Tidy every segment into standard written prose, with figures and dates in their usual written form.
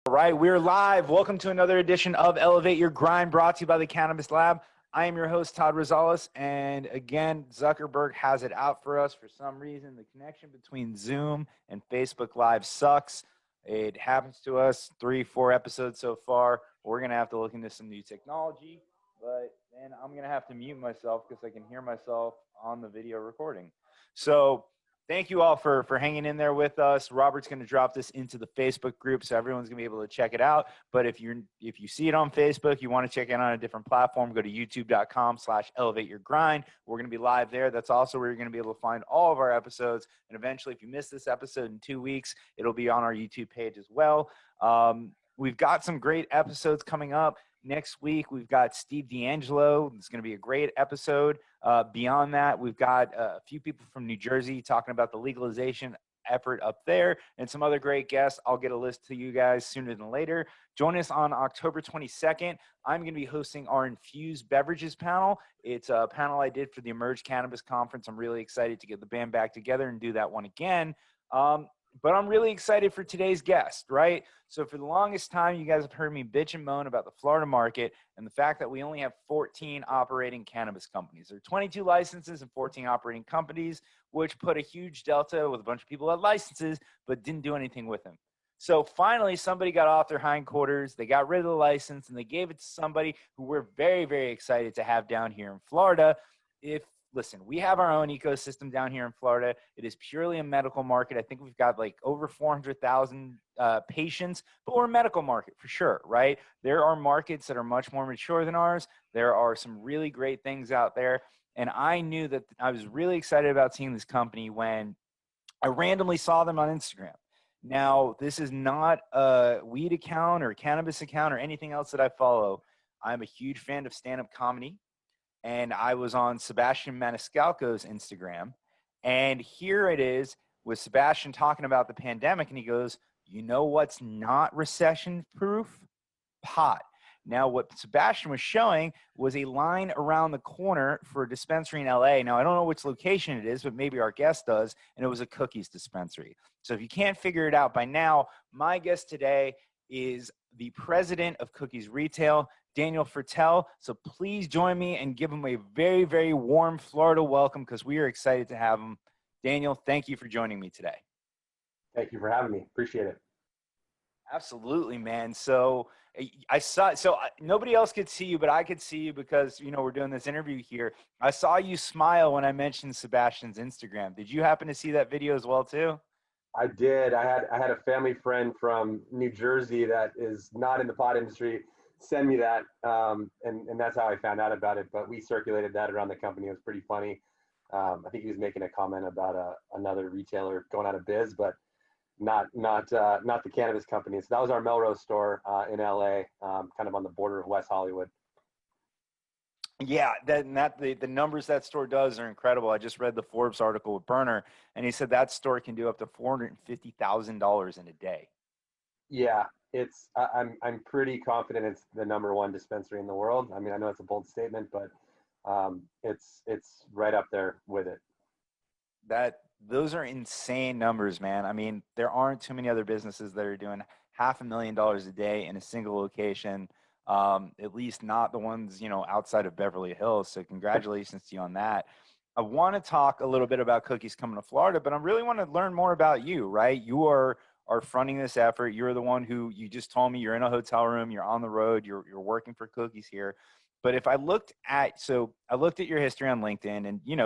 All right, we're live. Welcome to another edition of Elevate Your Grind, brought to you by the Cannabis Lab. I am your host, Todd Rosales, and again, Zuckerberg has it out for us. For some reason, the connection between Zoom and Facebook Live sucks. It happens to us 3-4 episodes so far. We're going to have to look into some new technology, but then I'm going to have to mute myself because I can hear myself on the video recording. So thank you all for hanging in there with us. Robert's going to drop this into the Facebook group, so everyone's going to be able to check it out. But if you see it on Facebook, you want to check it on a different platform, go to youtube.com/elevateyourgrind. We're going to be live there. That's also where you're going to be able to find all of our episodes. And eventually, if you miss this episode in 2 weeks, it'll be on our YouTube page as well. We've got some great episodes coming up. Next week, we've got Steve D'Angelo. It's going to be a great episode. Beyond that, we've got a few people from New Jersey talking about the legalization effort up there and some other great guests. I'll get a list to you guys sooner than later. Join us on October 22nd. I'm going to be hosting our Infused Beverages panel. It's a panel I did for the Emerge Cannabis Conference. I'm really excited to get the band back together and do that one again. But I'm really excited for today's guest, right? So for the longest time, you guys have heard me bitch and moan about the Florida market and the fact that we only have 14 operating cannabis companies. There are 22 licenses and 14 operating companies, which put a huge delta with a bunch of people that had licenses but didn't do anything with them. So finally, somebody got off their hindquarters. They got rid of the license, and they gave it to somebody who we're very, very excited to have down here in Florida. Listen, we have our own ecosystem down here in Florida. It is purely a medical market. I think we've got like over 400,000 patients, but we're a medical market for sure, right? There are markets that are much more mature than ours. There are some really great things out there. And I knew that I was really excited about seeing this company when I randomly saw them on Instagram. Now, this is not a weed account or a cannabis account or anything else that I follow. I'm a huge fan of stand-up comedy. And I was on Sebastian Maniscalco's Instagram, and here it is with Sebastian talking about the pandemic, and he goes, you know what's not recession-proof? Pot. Now, what Sebastian was showing was a line around the corner for a dispensary in LA. Now, I don't know which location it is, but maybe our guest does, and it was a cookies dispensary. So if you can't figure it out by now, my guest today is the president of Cookies Retail, Daniel Firtel. So please join me and give him a very, very warm Florida welcome because we are excited to have him. Daniel, thank you for joining me today. Thank you for having me. Appreciate it. Absolutely, man. So nobody else could see you, but I could see you because, we're doing this interview here. I saw you smile when I mentioned Sebastian's Instagram. Did you happen to see that video as well too? I did. I had a family friend from New Jersey that is not in the pot industry send me that, and that's how I found out about it. But we circulated that around the company. It was pretty funny. I think he was making a comment about another retailer going out of biz, but not the cannabis company. So that was our Melrose store in LA, kind of on the border of West Hollywood. Yeah, the numbers that store does are incredible. I just read the Forbes article with Berner, and he said that store can do up to $450,000 in a day. Yeah, I'm pretty confident it's the #1 dispensary in the world. I mean, I know it's a bold statement, but it's right up there with it. Those are insane numbers, man. I mean, there aren't too many other businesses that are doing $500,000 a day in a single location. At least not the ones, outside of Beverly Hills. So congratulations to you on that. I want to talk a little bit about Cookies coming to Florida, but I really want to learn more about you, right? You are fronting this effort. You're the one who, you just told me, you're in a hotel room, you're on the road, you're working for Cookies here. But if I looked at your history on LinkedIn, and you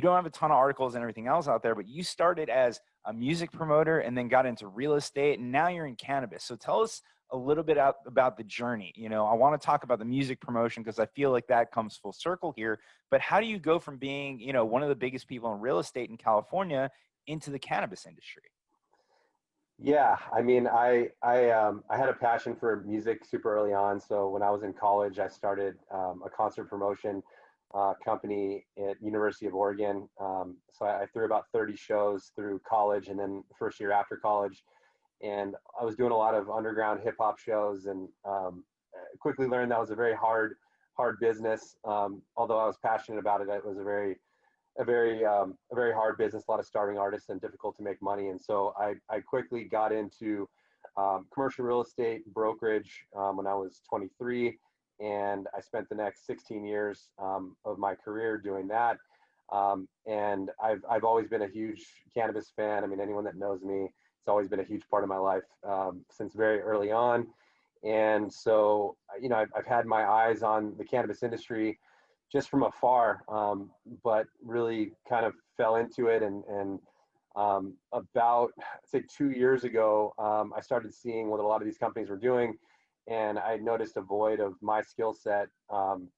don't have a ton of articles and everything else out there, but you started as a music promoter and then got into real estate, and now you're in cannabis. So tell us a little bit about the journey. I want to talk about the music promotion because I feel like that comes full circle here. But how do you go from being, one of the biggest people in real estate in California into the cannabis industry? Yeah, I mean, I had a passion for music super early on. So when I was in college, I started a concert promotion company at University of Oregon. So I threw about 30 shows through college, and then the first year after college. And I was doing a lot of underground hip hop shows, and quickly learned that was a very hard business. Although I was passionate about it, it was a very hard business, a lot of starving artists and difficult to make money. And so I quickly got into commercial real estate brokerage when I was 23, and I spent the next 16 years of my career doing that. And I've always been a huge cannabis fan. I mean, anyone that knows me, it's always been a huge part of my life since very early on. And so, I've had my eyes on the cannabis industry just from afar, but really kind of fell into it. And about, I'd say 2 years ago, I started seeing what a lot of these companies were doing. And I noticed a void of my skill set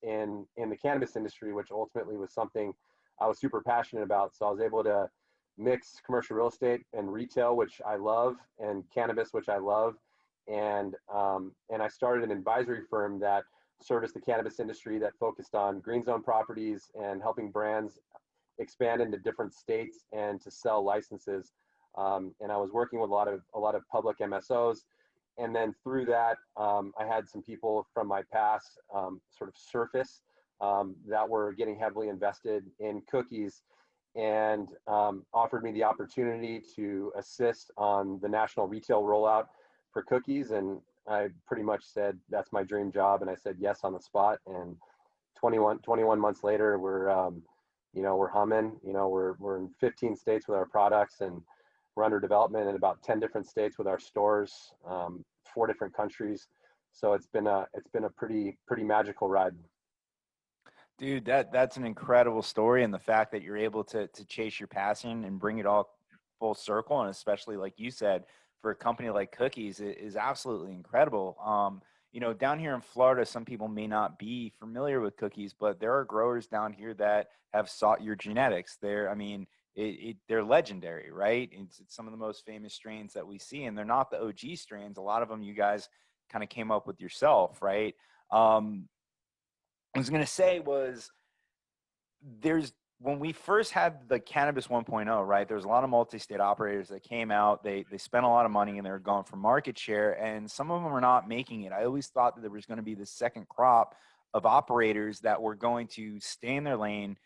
in the cannabis industry, which ultimately was something I was super passionate about. So I was able to mix commercial real estate and retail, which I love, and cannabis, which I love. And I started an advisory firm that serviced the cannabis industry, that focused on green zone properties and helping brands expand into different states and to sell licenses. And I was working with a lot of public MSOs. And then through that, I had some people from my past sort of surface that were getting heavily invested in cookies, and offered me the opportunity to assist on the national retail rollout for cookies. And I pretty much said, that's my dream job. And I said yes on the spot. And 21 months later, we're humming. We're in 15 states with our products, and we're under development in about 10 different states with our stores, 4 different countries. So it's been a pretty magical ride. Dude, that's an incredible story, and the fact that you're able to chase your passion and bring it all full circle, and especially like you said, for a company like Cookies, is absolutely incredible. Down here in Florida, some people may not be familiar with Cookies, but there are growers down here that have sought your genetics. They're legendary, right? It's some of the most famous strains that we see, and they're not the OG strains. A lot of them you guys kind of came up with yourself, right? I was going to say was when we first had the Cannabis 1.0, right, there was a lot of multi-state operators that came out. They spent a lot of money and they were going for market share, and some of them are not making it. I always thought that there was going to be the second crop of operators that were going to stay in their lane,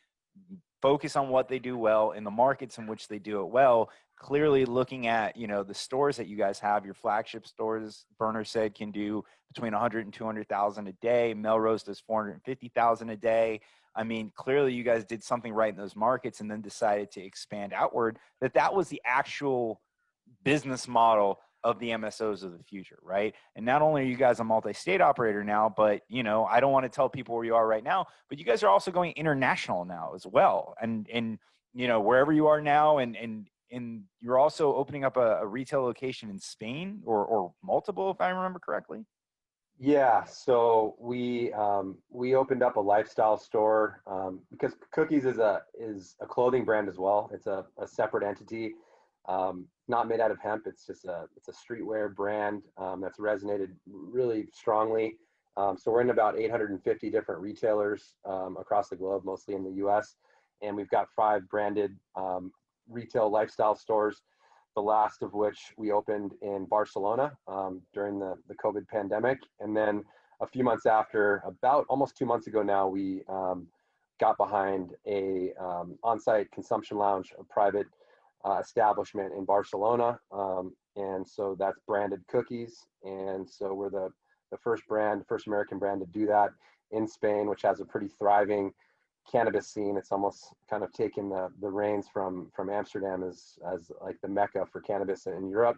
focus on what they do well in the markets in which they do it well. Clearly looking at, the stores that you guys have, your flagship stores, Berner said can do between 100 and 200,000 a day. Melrose does 450,000 a day. I mean, clearly you guys did something right in those markets and then decided to expand outward. That was the actual business model of the MSOs of the future, right? And not only are you guys a multi-state operator now, but I don't want to tell people where you are right now, but you guys are also going international now as well. And wherever you are now, and you're also opening up a retail location in Spain or multiple, if I remember correctly. Yeah, so we opened up a lifestyle store because Cookies is a clothing brand as well. It's a separate entity, not made out of hemp. It's a streetwear brand that's resonated really strongly. So we're in about 850 different retailers across the globe, mostly in the U.S., and we've got 5 branded retail lifestyle stores, the last of which we opened in Barcelona during the COVID pandemic. And then a few months after, about almost 2 months ago now, we got behind a on-site consumption lounge, a private establishment in Barcelona. And so that's branded Cookies. And so we're the first American brand to do that in Spain, which has a pretty thriving cannabis scene. It's almost kind of taken the reins from Amsterdam as like the mecca for cannabis in Europe.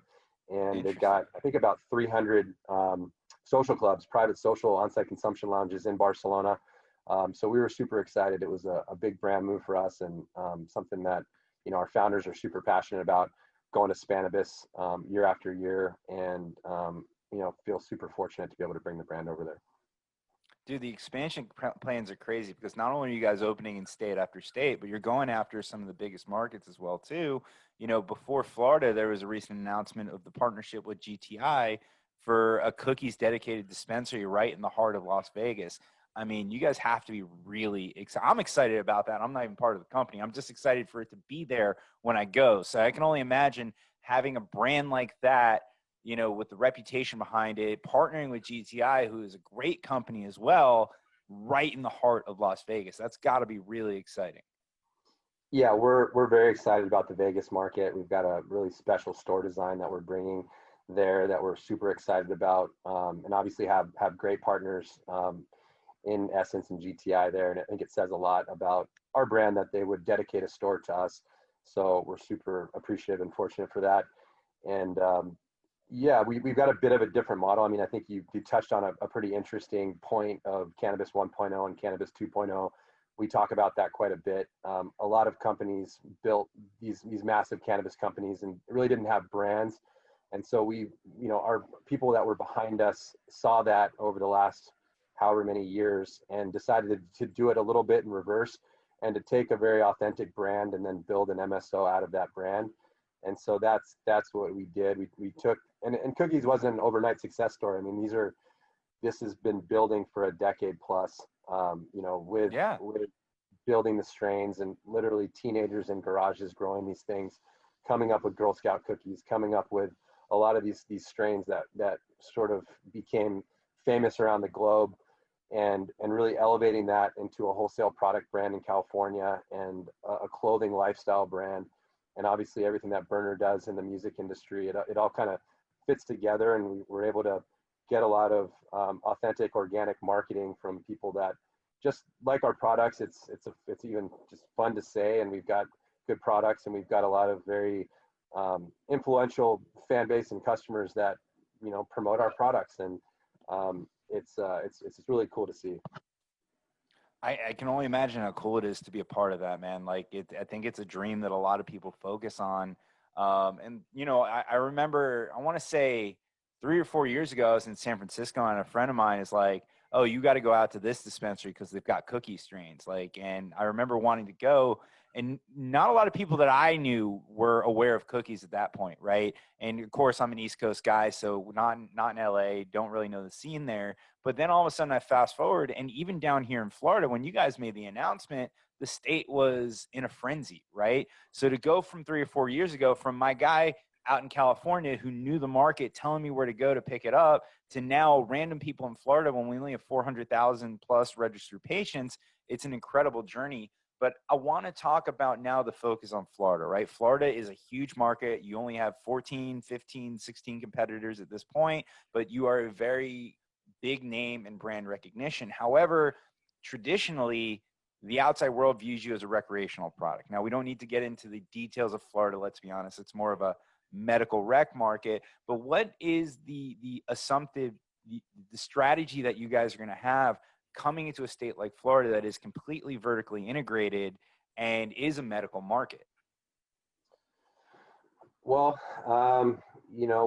And they've got, I think, about 300 social clubs, private social on-site consumption lounges in Barcelona. So we were super excited. It was a big brand move for us, and something that our founders are super passionate about, going to Spanibus year after year, and feel super fortunate to be able to bring the brand over there. Dude, the expansion plans are crazy because not only are you guys opening in state after state, but you're going after some of the biggest markets as well too. Before Florida, there was a recent announcement of the partnership with GTI for a Cookies dedicated dispensary right in the heart of Las Vegas. I mean, you guys have to be really excited. I'm excited about that. I'm not even part of the company. I'm just excited for it to be there when I go. So I can only imagine having a brand like that, with the reputation behind it, partnering with GTI, who is a great company as well, right in the heart of Las Vegas. That's got to be really exciting. Yeah, we're very excited about the Vegas market. We've got a really special store design that we're bringing there that we're super excited about, and obviously have great partners in Essence and GTI there. And I think it says a lot about our brand that they would dedicate a store to us. So we're super appreciative and fortunate for that. And yeah, we've got a bit of a different model. I mean, I think you touched on a pretty interesting point of Cannabis 1.0 and Cannabis 2.0. We talk about that quite a bit. A lot of companies built these massive cannabis companies and really didn't have brands. And so our people that were behind us saw that over the last however many years and decided to do it a little bit in reverse and to take a very authentic brand and then build an MSO out of that brand. And so that's what we did. We took, and Cookies wasn't an overnight success story. I mean, this has been building for a decade plus, with building the strains and literally teenagers in garages growing these things, coming up with Girl Scout cookies, coming up with a lot of these strains that sort of became famous around the globe, and really elevating that into a wholesale product brand in California and a clothing lifestyle brand. And obviously everything that Burner does in the music industry, it all kind of fits together, and we were able to get a lot of authentic organic marketing from people that just like our products. It's even just fun to say, and we've got good products, and we've got a lot of very influential fan base and customers that promote our products, and it's really cool to see. I can only imagine how cool it is to be a part of that, man. Like I think it's a dream that a lot of people focus on. And I remember, I want to say 3 or 4 years ago, I was in San Francisco, and a friend of mine is like, "Oh, you got to go out to this dispensary because they've got cookie strains." Like, and I remember wanting to go, and not a lot of people that I knew were aware of cookies at that point, right? And of course, I'm an East Coast guy, so not in LA, don't really know the scene there. But then all of a sudden, I fast forward, and even down here in Florida, when you guys made the announcement, the state was in a frenzy, right? So to go from 3 or 4 years ago, from my guy out in California who knew the market, telling me where to go to pick it up, to now random people in Florida when we only have 400,000 plus registered patients, it's an incredible journey. But I want to talk about now the focus on Florida, right? Florida is a huge market. You only have 14, 15, 16 competitors at this point, but you are a very big name and brand recognition. However, traditionally, the outside world views you as a recreational product. Now, we don't need to get into the details of Florida. Let's be honest. It's more of a medical rec market. But what is the assumptive, the strategy that you guys are going to have coming into a state like Florida that is completely vertically integrated and is a medical market? Well,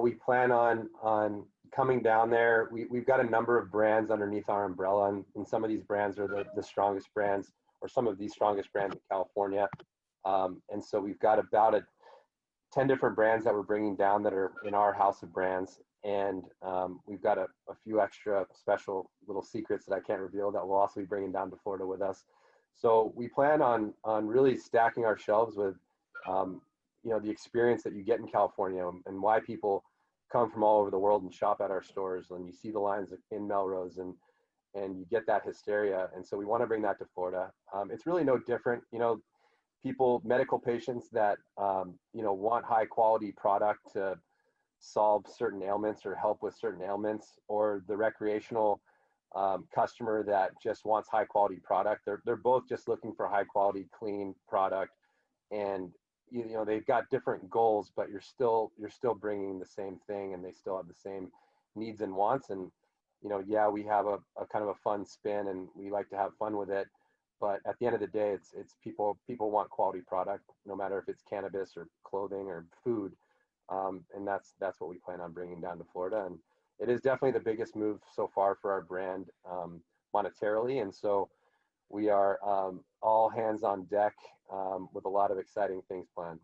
we plan on coming down there. We've got a number of brands underneath our umbrella, and some of these brands are the strongest brands, or some of the strongest brands in California. And so we've got about 10 different brands that we're bringing down that are in our house of brands. And we've got a few extra special little secrets that I can't reveal that we'll also be bringing down to Florida with us. So we plan on really stacking our shelves with, the experience that you get in California, and why people come from all over the world and shop at our stores. And you see the lines in Melrose, and you get that hysteria. And so we want to bring that to Florida. It's really no different. Medical patients that, want high quality product to solve certain ailments or help with certain ailments, or the recreational customer that just wants high quality product. They're both just looking for high quality, clean product. And, they've got different goals, but you're still bringing the same thing, and they still have the same needs and wants. And, we have a kind of a fun spin, and we like to have fun with it. But at the end of the day, it's people want quality product, no matter if it's cannabis or clothing or food. And that's what we plan on bringing down to Florida. And it is definitely the biggest move so far for our brand, monetarily. And so we are all hands on deck, with a lot of exciting things planned.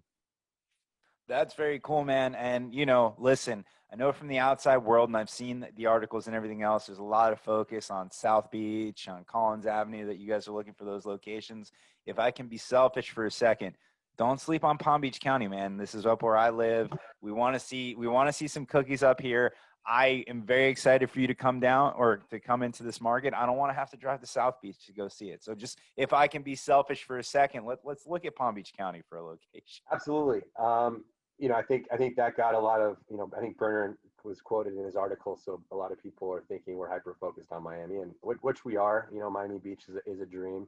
That's very cool, man. And, listen, I know from the outside world, and I've seen the articles and everything else, there's a lot of focus on South Beach, on Collins Avenue, that you guys are looking for those locations. If I can be selfish for a second, don't sleep on Palm Beach County, man. This is up where I live. We want to see some cookies up here. I am very excited for you to come down, or to come into this market. I don't want to have to drive to South Beach to go see it. So just, if I can be selfish for a second, let's look at Palm Beach County for a location. Absolutely. I think that got a lot of, I think Burner was quoted in his article, so a lot of people are thinking we're hyper focused on Miami, and which we are. You know, Miami Beach is a dream,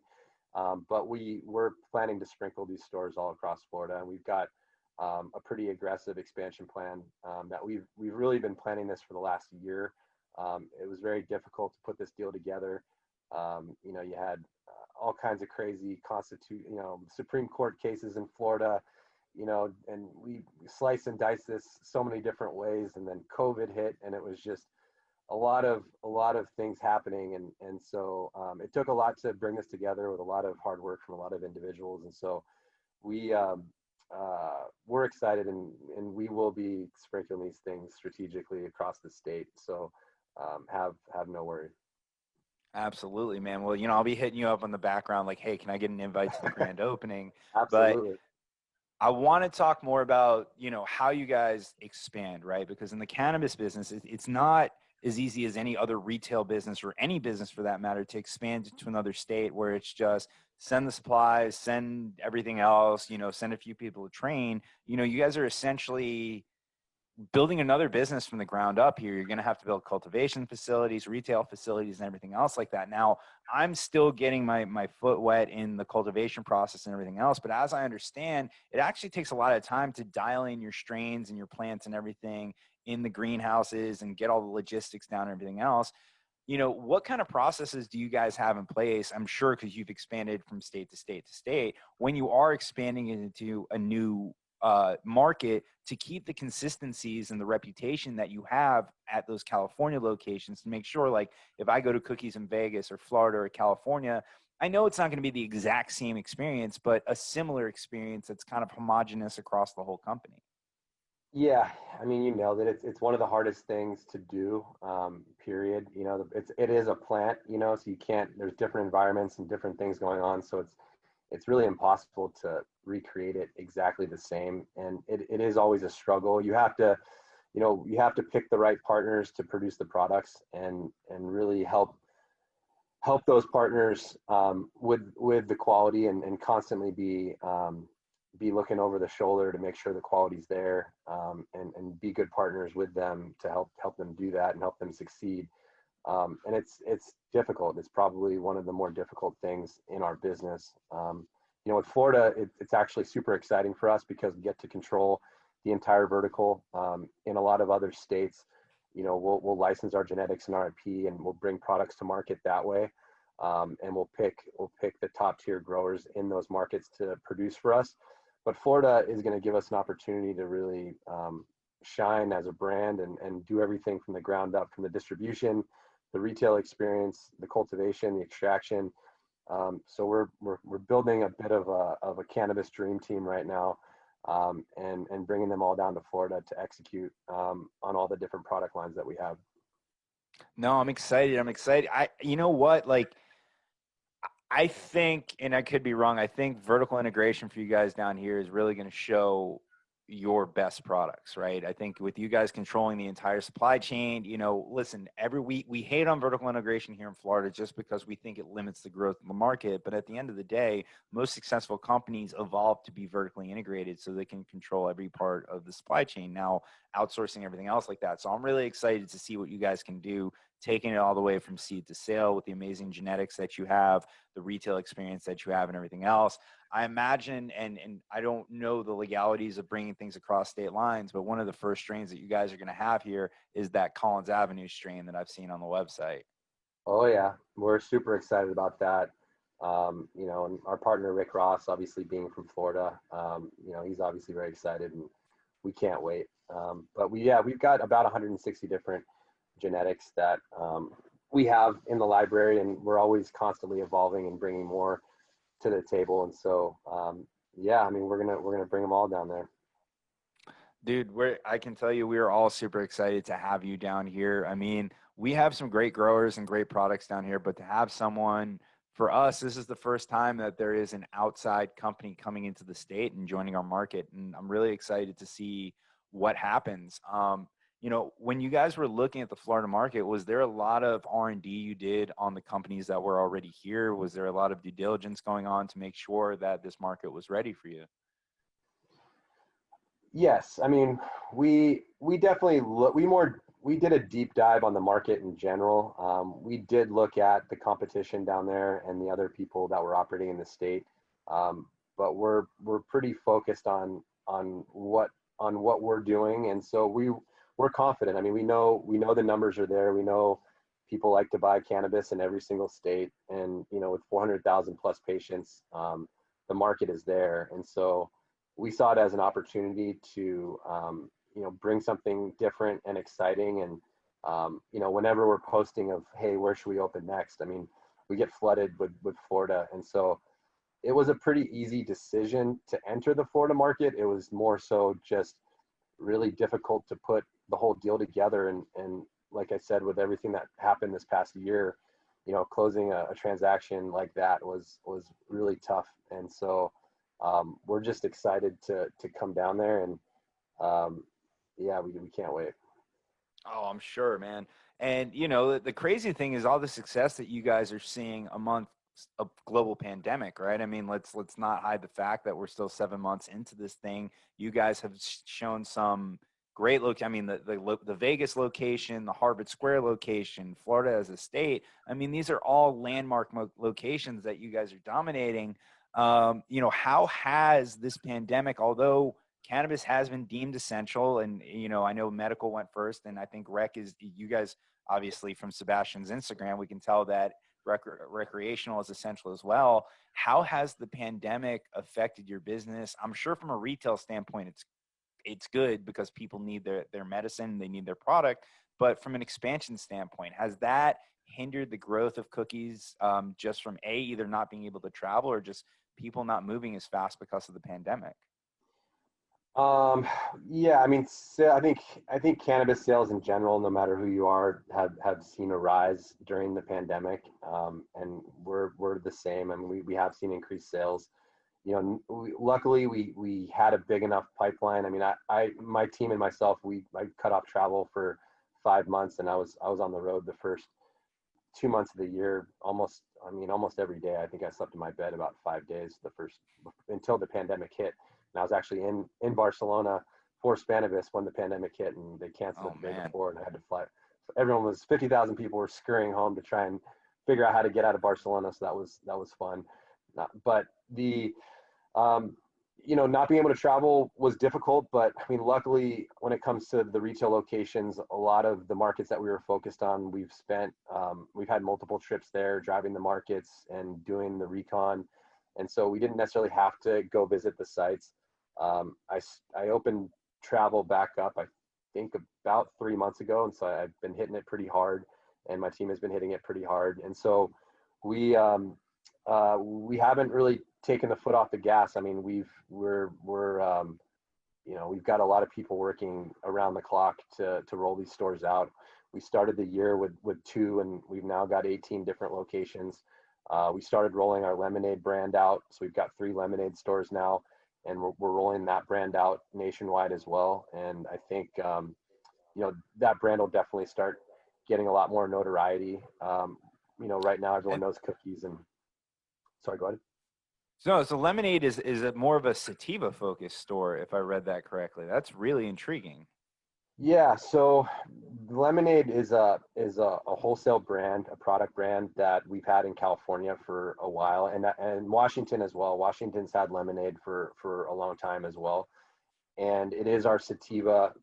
but we're planning to sprinkle these stores all across Florida, and we've got a pretty aggressive expansion plan that we've really been planning this for the last year. It was very difficult to put this deal together. You know, you had all kinds of crazy Supreme Court cases in Florida, you know, and we slice and dice this so many different ways. And then COVID hit, and it was just a lot of things happening. And so it took a lot to bring this together with a lot of hard work from a lot of individuals. And so we, we're excited, and we will be sprinkling these things strategically across the state. So have no worry. Absolutely, man. Well, I'll be hitting you up on the background like, hey, can I get an invite to the grand opening? But Absolutely. I want to talk more about, how you guys expand, right? Because in the cannabis business, it's not as easy as any other retail business or any business for that matter to expand to another state where it's just send the supplies, send everything else, send a few people to train. You guys are essentially building another business from the ground up here. You're going to have to build cultivation facilities, retail facilities, and everything else like that. Now, I'm still getting my foot wet in the cultivation process and everything else. But as I understand, it actually takes a lot of time to dial in your strains and your plants and everything in the greenhouses and get all the logistics down and everything else. What kind of processes do you guys have in place? I'm sure because you've expanded from state to state to state. When you are expanding into a new market, to keep the consistencies and the reputation that you have at those California locations, to make sure, like, if I go to Cookies in Vegas or Florida or California, I know it's not going to be the exact same experience, but a similar experience that's kind of homogenous across the whole company. Yeah, I mean, you nailed it. It's one of the hardest things to do, period. You know, it is a plant, you know, so you can't, there's different environments and different things going on. So it's really impossible to recreate it exactly the same. And it is always a struggle. You have to pick the right partners to produce the products, and really help those partners with the quality, and constantly be looking over the shoulder to make sure the quality's there, and be good partners with them to help them do that and help them succeed. And it's difficult. It's probably one of the more difficult things in our business. You know, with Florida, it's actually super exciting for us because we get to control the entire vertical. In a lot of other states, you know, we'll license our genetics and our IP, and we'll bring products to market that way. And we'll pick the top tier growers in those markets to produce for us. But Florida is going to give us an opportunity to really shine as a brand, and do everything from the ground up, from the distribution, the retail experience, the cultivation, the extraction. So we're building a bit of a cannabis dream team right now, and bringing them all down to Florida to execute on all the different product lines that we have. No, I'm excited. You know what? Like, I think, and I could be wrong, I think vertical integration for you guys down here is really going to show your best products, right? I think with you guys controlling the entire supply chain, listen, every week we hate on vertical integration here in Florida just because we think it limits the growth of the market. But at the end of the day, most successful companies evolve to be vertically integrated so they can control every part of the supply chain. Now, outsourcing everything else like that. So I'm really excited to see what you guys can do, taking it all the way from seed to sale with the amazing genetics that you have, the retail experience that you have, and everything else. I imagine, and I don't know the legalities of bringing things across state lines, but one of the first strains that you guys are going to have here is that Collins Avenue strain that I've seen on the website. Oh yeah, we're super excited about that. You know, and our partner Rick Ross, obviously being from Florida, you know, he's obviously very excited, and we can't wait. But we've got about 160 different genetics that we have in the library, and we're always constantly evolving and bringing more to the table. And so, yeah, I mean, we're gonna bring them all down there. Dude, I can tell you, we are all super excited to have you down here. I mean, we have some great growers and great products down here, but to have someone, for us, this is the first time that there is an outside company coming into the state and joining our market. And I'm really excited to see what happens. When you guys were looking at the Florida market, was there a lot of R&D you did on the companies that were already here? Was there a lot of due diligence going on to make sure that this market was ready for you? Yes, I mean, we definitely look. we did a deep dive on the market in general. We did look at the competition down there and the other people that were operating in the state, but we're pretty focused on what we're doing, and so we're confident. I mean, we know the numbers are there. We know people like to buy cannabis in every single state, and with 400,000 plus patients, the market is there, and so we saw it as an opportunity to bring something different and exciting. And whenever we're posting of, hey, where should we open next, I mean, we get flooded with Florida, and so it was a pretty easy decision to enter the Florida market. It was more so just really difficult to put the whole deal together, and like I said, with everything that happened this past year, closing a transaction like that was really tough. And so we're just excited to come down there, and yeah, we can't wait. Oh, I'm sure, man. And the crazy thing is all the success that you guys are seeing amongst a global pandemic, right? I mean, let's not hide the fact that we're still 7 months into this thing. You guys have shown some great look. I mean, the Vegas location, the Harvard Square location, Florida as a state. I mean, these are all landmark locations that you guys are dominating. How has this pandemic, although cannabis has been deemed essential, and I know medical went first, and I think rec is, you guys obviously from Sebastian's Instagram, we can tell that recreational is essential as well. How has the pandemic affected your business? I'm sure from a retail standpoint, it's good because people need their medicine, they need their product. But from an expansion standpoint, has that hindered the growth of Cookies, just from either not being able to travel or just people not moving as fast because of the pandemic? Um, yeah, I mean, so I think cannabis sales in general, no matter who you are, have seen a rise during the pandemic, and we're the same. I mean, we have seen increased sales. Luckily we had a big enough pipeline. I mean, my team and myself, I cut off travel for 5 months, and I was on the road the first 2 months of the year, almost every day. I think I slept in my bed about 5 days the first, until the pandemic hit. And I was actually in Barcelona for Spanibus when the pandemic hit, and they canceled Oh it the day man. before, and I had to fly. Everyone was 50,000 people were scurrying home to try and figure out how to get out of Barcelona. So that was fun. But the not being able to travel was difficult, but I mean, luckily, when it comes to the retail locations, a lot of the markets that we were focused on, we've had multiple trips there, driving the markets and doing the recon, and so we didn't necessarily have to go visit the sites. I opened travel back up, I think about 3 months ago, and so I've been hitting it pretty hard, and my team has been hitting it pretty hard, and so we haven't really taken the foot off the gas. I mean, we've got a lot of people working around the clock to roll these stores out. We started the year with 2, and we've now got 18 different locations. We started rolling our lemonade brand out, so we've got 3 lemonade stores now, and we're rolling that brand out nationwide as well. And I think that brand will definitely start getting a lot more notoriety. Right now everyone And knows Cookies, and sorry, go ahead. so Lemonade is a more of a sativa focused store, if I read that correctly. That's really intriguing. Yeah, so Lemonade is a wholesale brand, a product brand that we've had in California for a while, and Washington as well. Washington's had Lemonade for a long time as well, and it is our sativa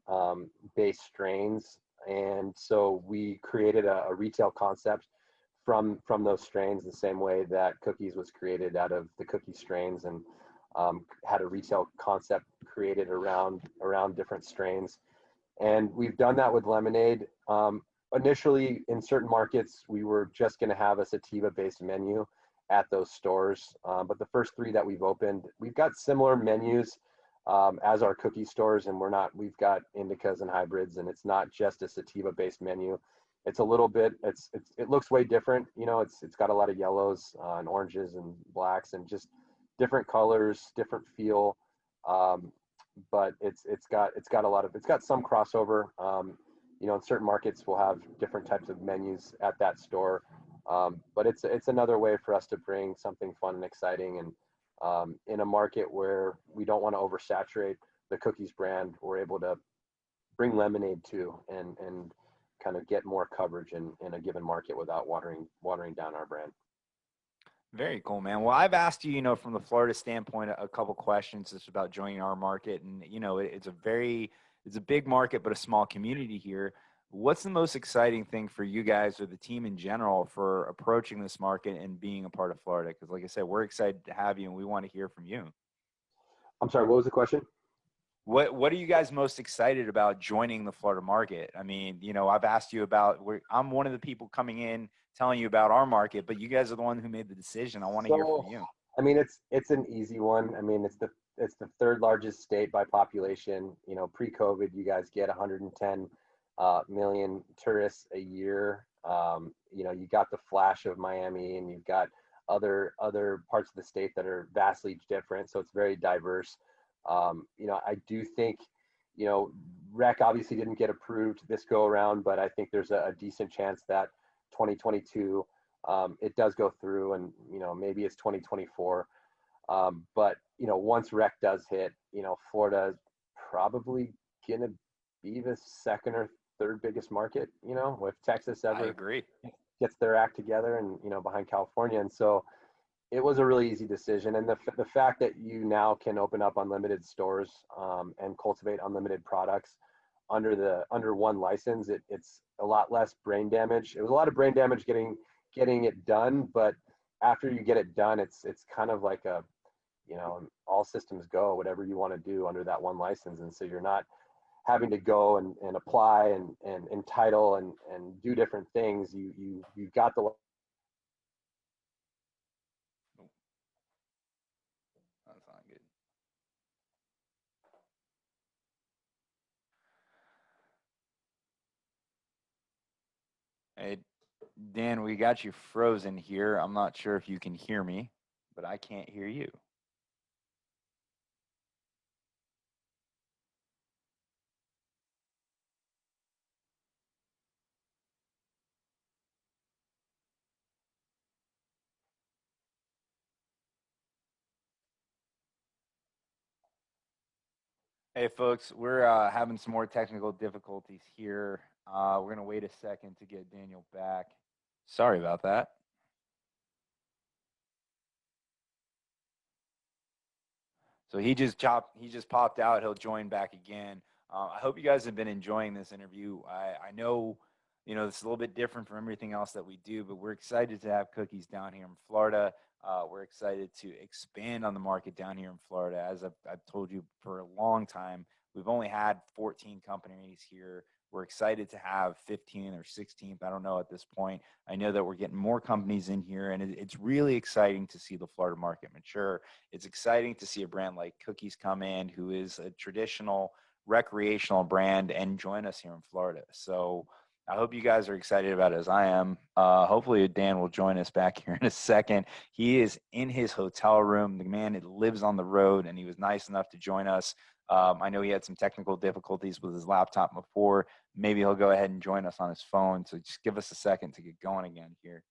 based strains. And so we created a retail concept from those strains, the same way that Cookies was created out of the cookie strains, and had a retail concept created around different strains. And we've done that with Lemonade. Initially, in certain markets, we were just going to have a sativa-based menu at those stores. But the first 3 that we've opened, we've got similar menus as our cookie stores, and we've got indicas and hybrids, and it's not just a sativa-based menu. It's a little bit, it looks way different. It's got a lot of yellows and oranges and blacks, and just different colors, different feel. But it's got some crossover. In certain markets we'll have different types of menus at that store. But it's another way for us to bring something fun and exciting, and in a market where we don't want to oversaturate the Cookies brand, we're able to bring Lemonade too, and kind of get more coverage in a given market without watering down our brand. Very cool, man. Well, I've asked you, from the Florida standpoint, a couple questions just about joining our market, and it's a big market, but a small community here. What's the most exciting thing for you guys or the team in general for approaching this market and being a part of Florida? Because, like I said, we're excited to have you, and we want to hear from you. I'm sorry, what was the question? What are you guys most excited about joining the Florida market? I mean, I've asked you about. I'm one of the people coming in telling you about our market, but you guys are the one who made the decision. I want to hear So, from you. I mean, it's an easy one. I mean, it's the third largest state by population. Pre-COVID, you guys get 110 million tourists a year. You got the flash of Miami, and you've got other parts of the state that are vastly different. So it's very diverse. I do think, rec obviously didn't get approved this go around, but I think there's a decent chance that 2022 it does go through, and maybe it's 2024. But once rec does hit, Florida is probably gonna be the second or third biggest market. If Texas I ever agree. gets their act together, and behind California, and so it was a really easy decision. And the fact that you now can open up unlimited stores and cultivate unlimited products under one license, it's a lot less brain damage. It was a lot of brain damage getting it done, but after you get it done, it's kind of like all systems go, whatever you want to do under that one license. And so you're not having to go and apply and entitle and do different things. You've got the. That's not good. Hey, Dan, we got you frozen here. I'm not sure if you can hear me, but I can't hear you. Hey, folks, we're having some more technical difficulties here. We're going to wait a second to get Daniel back. Sorry about that. So he just popped out. He'll join back again. I hope you guys have been enjoying this interview. I know, it's a little bit different from everything else that we do, but we're excited to have Cookies down here in Florida. We're excited to expand on the market down here in Florida. As I've told you for a long time, we've only had 14 companies here. We're excited to have 15 or 16th. I don't know at this point. I know that we're getting more companies in here, and it's really exciting to see the Florida market mature. It's exciting to see a brand like Cookies come in, who is a traditional recreational brand, and join us here in Florida. So I hope you guys are excited about it as I am. Hopefully Dan will join us back here in a second. He is in his hotel room. The man lives on the road, and he was nice enough to join us. I know he had some technical difficulties with his laptop before. Maybe he'll go ahead and join us on his phone. So just give us a second to get going again here.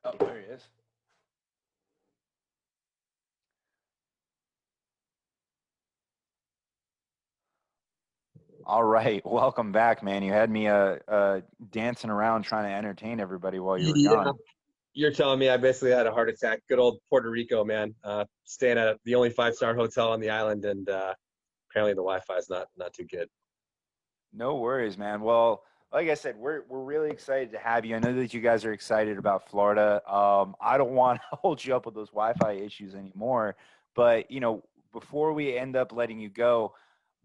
Oh, there he is. All right, welcome back, man. You had me dancing around trying to entertain everybody while you were Yeah, gone. you're telling me I basically had a heart attack. Good old Puerto Rico, man. Staying at the only five-star hotel on the island, and apparently the Wi-Fi is not too good. No worries, man. Well, like I said, we're really excited to have you. I know that you guys are excited about Florida. I don't want to hold you up with those Wi-Fi issues anymore, but before we end up letting you go,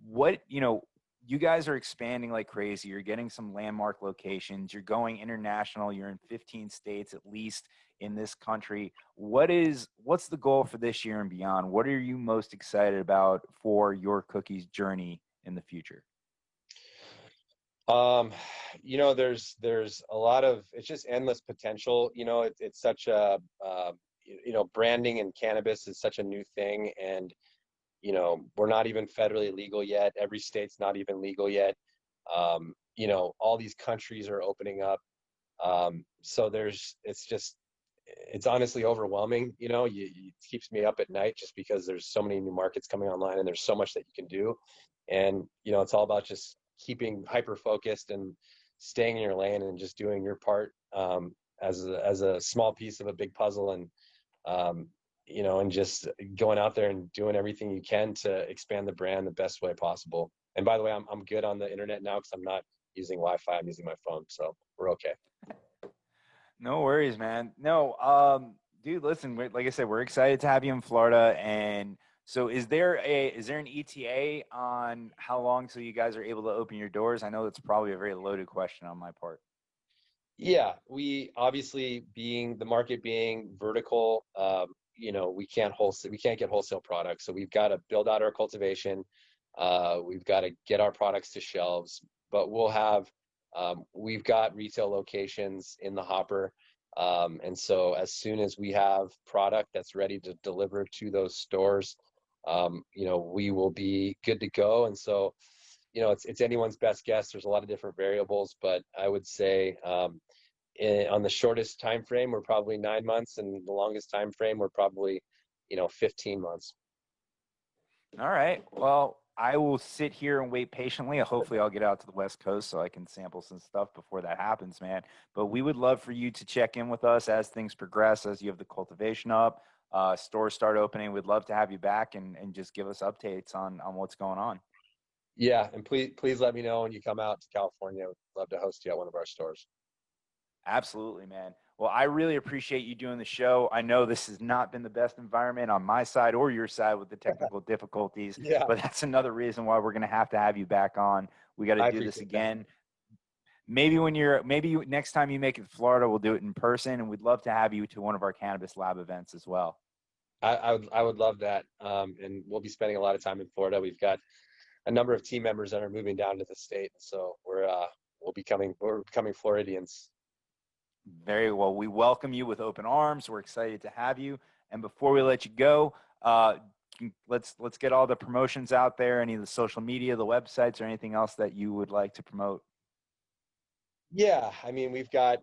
what you guys are expanding like crazy. You're getting some landmark locations. You're going international. You're in 15 states at least in this country. What's the goal for this year and beyond? What are you most excited about for your Cookies journey in the future? Um, there's a lot of, it's just endless potential. It's such a branding in cannabis is such a new thing, and we're not even federally legal yet. Every state's not even legal yet. All these countries are opening up. So it's honestly overwhelming. It keeps me up at night just because there's so many new markets coming online and there's so much that you can do. And, it's all about just keeping hyper focused and staying in your lane and just doing your part, as a small piece of a big puzzle. And, and just going out there and doing everything you can to expand the brand the best way possible. And by the way, I'm good on the internet now because I'm not using Wi-Fi. I'm using my phone, so we're okay. No worries, man. No, dude, listen, like I said, we're excited to have you in Florida. And so is there an ETA on how long so you guys are able to open your doors? I know that's probably a very loaded question on my part. Yeah, we obviously being the market being vertical, we can't get wholesale products. So we've got to build out our cultivation. We've got to get our products to shelves, but we've got retail locations in the hopper. And so as soon as we have product that's ready to deliver to those stores, we will be good to go. And so, it's anyone's best guess. There's a lot of different variables, but I would say, on the shortest time frame, we're probably 9 months, and the longest time frame, we're probably, 15 months. All right. Well, I will sit here and wait patiently. Hopefully, I'll get out to the West Coast so I can sample some stuff before that happens, man. But we would love for you to check in with us as things progress, as you have the cultivation up, stores start opening. We'd love to have you back and just give us updates on what's going on. Yeah, and please let me know when you come out to California. We'd love to host you at one of our stores. Absolutely, man. Well, I really appreciate you doing the show. I know this has not been the best environment on my side or your side with the technical difficulties, Yeah, but that's another reason why we're going to have you back on. We got to do this again. Maybe next time you make it to Florida, we'll do it in person, and we'd love to have you to one of our Cannabis Lab events as well. I would love that. And we'll be spending a lot of time in Florida. We've got a number of team members that are moving down to the state, so we're becoming Floridians. Very well. We welcome you with open arms. We're excited to have you. And before we let you go, let's get all the promotions out there. Any of the social media, the websites, or anything else that you would like to promote. Yeah, I mean, we've got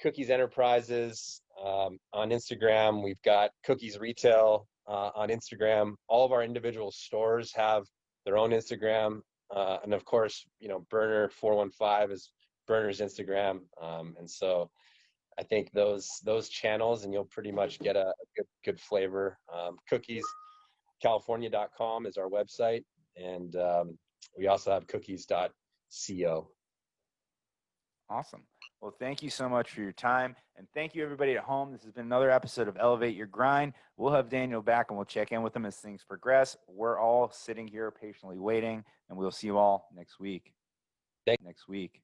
Cookies Enterprises on Instagram. We've got Cookies Retail on Instagram. All of our individual stores have their own Instagram, and of course, Burner 415 is Burner's Instagram, and so I think those channels, and you'll pretty much get a good flavor. CookiesCalifornia.com is our website, and we also have cookies.co. Awesome. Well, thank you so much for your time, and thank you everybody at home. This has been another episode of Elevate Your Grind. We'll have Daniel back, and we'll check in with him as things progress. We're all sitting here patiently waiting, and we'll see you all next week. Next week.